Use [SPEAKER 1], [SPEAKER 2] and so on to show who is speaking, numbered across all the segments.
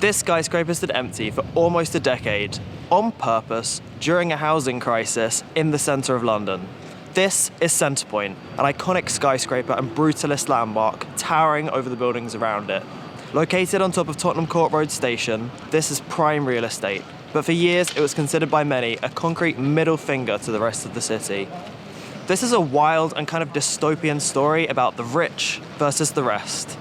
[SPEAKER 1] This skyscraper stood empty for almost a decade, on purpose, during a housing crisis in the centre of London. This is Centrepoint, an iconic skyscraper and brutalist landmark towering over the buildings around it. Located on top of Tottenham Court Road Station, this is prime real estate, but for years it was considered by many a concrete middle finger to the rest of the city. This is a wild and kind of dystopian story about the rich versus the rest.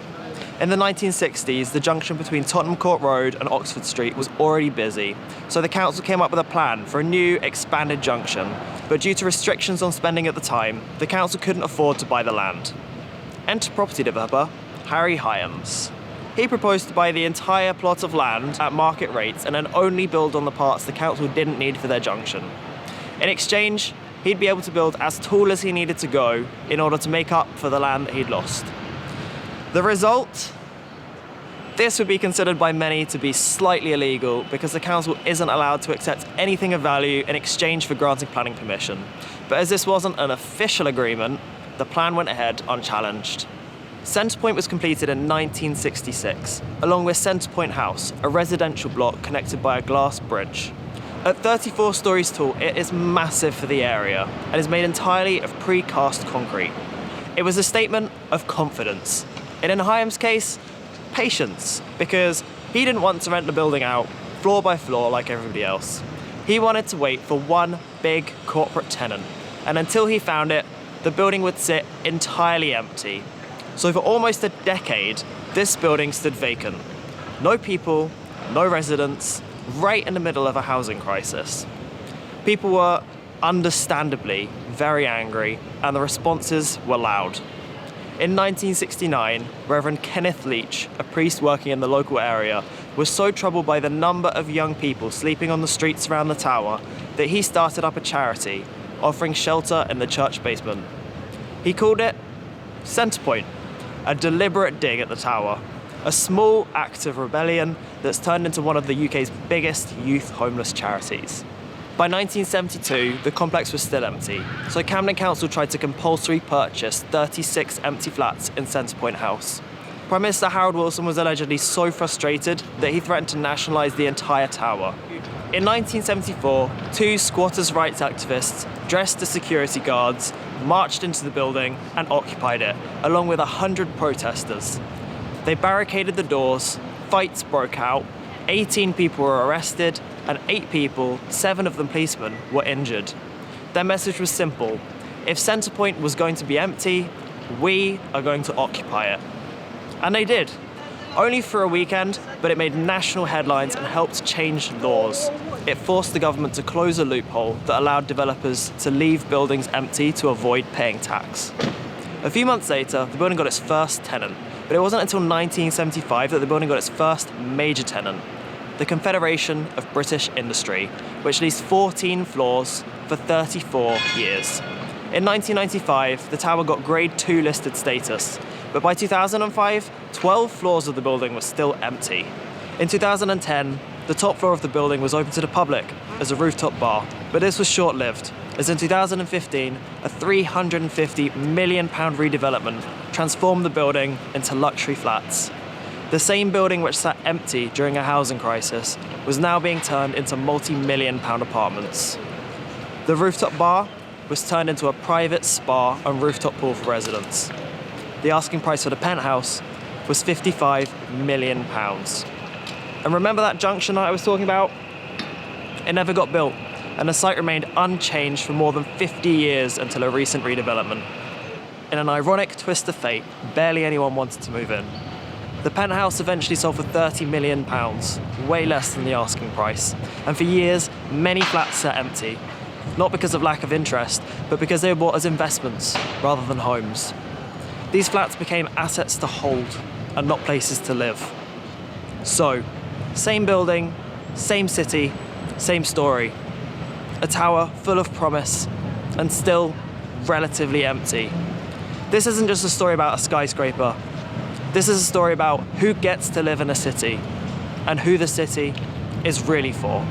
[SPEAKER 1] In the 1960s, the junction between Tottenham Court Road and Oxford Street was already busy, so the council came up with a plan for a new, expanded junction, but due to restrictions on spending at the time, the council couldn't afford to buy the land. Enter property developer Harry Hyams. He proposed to buy the entire plot of land at market rates and then only build on the parts the council didn't need for their junction. In exchange, he'd be able to build as tall as he needed to go in order to make up for the land that he'd lost. The result? This would be considered by many to be slightly illegal because the council isn't allowed to accept anything of value in exchange for granting planning permission. But as this wasn't an official agreement, the plan went ahead unchallenged. Centrepoint was completed in 1966, along with Centrepoint House, a residential block connected by a glass bridge. At 34 stories tall, it is massive for the area and is made entirely of precast concrete. It was a statement of confidence. In Hyams' case, patience, because he didn't want to rent the building out floor by floor like everybody else. He wanted to wait for one big corporate tenant, and until he found it, the building would sit entirely empty. So for almost a decade, this building stood vacant. No people, no residents, right in the middle of a housing crisis. People were understandably very angry, and the responses were loud. In 1969, Reverend Kenneth Leach, a priest working in the local area, was so troubled by the number of young people sleeping on the streets around the tower that he started up a charity, offering shelter in the church basement. He called it Centrepoint, a deliberate dig at the tower, a small act of rebellion that's turned into one of the UK's biggest youth homeless charities. By 1972, the complex was still empty, so Camden Council tried to compulsory purchase 36 empty flats in Centrepoint House. Prime Minister Harold Wilson was allegedly so frustrated that he threatened to nationalise the entire tower. In 1974, two squatters' rights activists, dressed as security guards, marched into the building and occupied it, along with 100 protesters. They barricaded the doors, fights broke out, 18 people were arrested, and 8 people, 7 of them policemen, were injured. Their message was simple: if Centrepoint was going to be empty, we are going to occupy it. And they did. Only for a weekend, but it made national headlines and helped change laws. It forced the government to close a loophole that allowed developers to leave buildings empty to avoid paying tax. A few months later, the building got its first tenant, but it wasn't until 1975 that the building got its first major tenant, the Confederation of British Industry, which leased 14 floors for 34 years. In 1995, the tower got Grade 2 listed status, but by 2005, 12 floors of the building were still empty. In 2010, the top floor of the building was open to the public as a rooftop bar, but this was short-lived, as in 2015, a £350 million redevelopment transformed the building into luxury flats. The same building which sat empty during a housing crisis was now being turned into multi-million-pound apartments. The rooftop bar was turned into a private spa and rooftop pool for residents. The asking price for the penthouse was £55 million. And remember that junction that I was talking about? It never got built, and the site remained unchanged for more than 50 years until a recent redevelopment. In an ironic twist of fate, barely anyone wanted to move in. The penthouse eventually sold for £30 million, way less than the asking price. And for years, many flats sat empty, not because of lack of interest, but because they were bought as investments rather than homes. These flats became assets to hold and not places to live. So, same building, same city, same story. A tower full of promise and still relatively empty. This isn't just a story about a skyscraper. This is a story about who gets to live in a city and who the city is really for.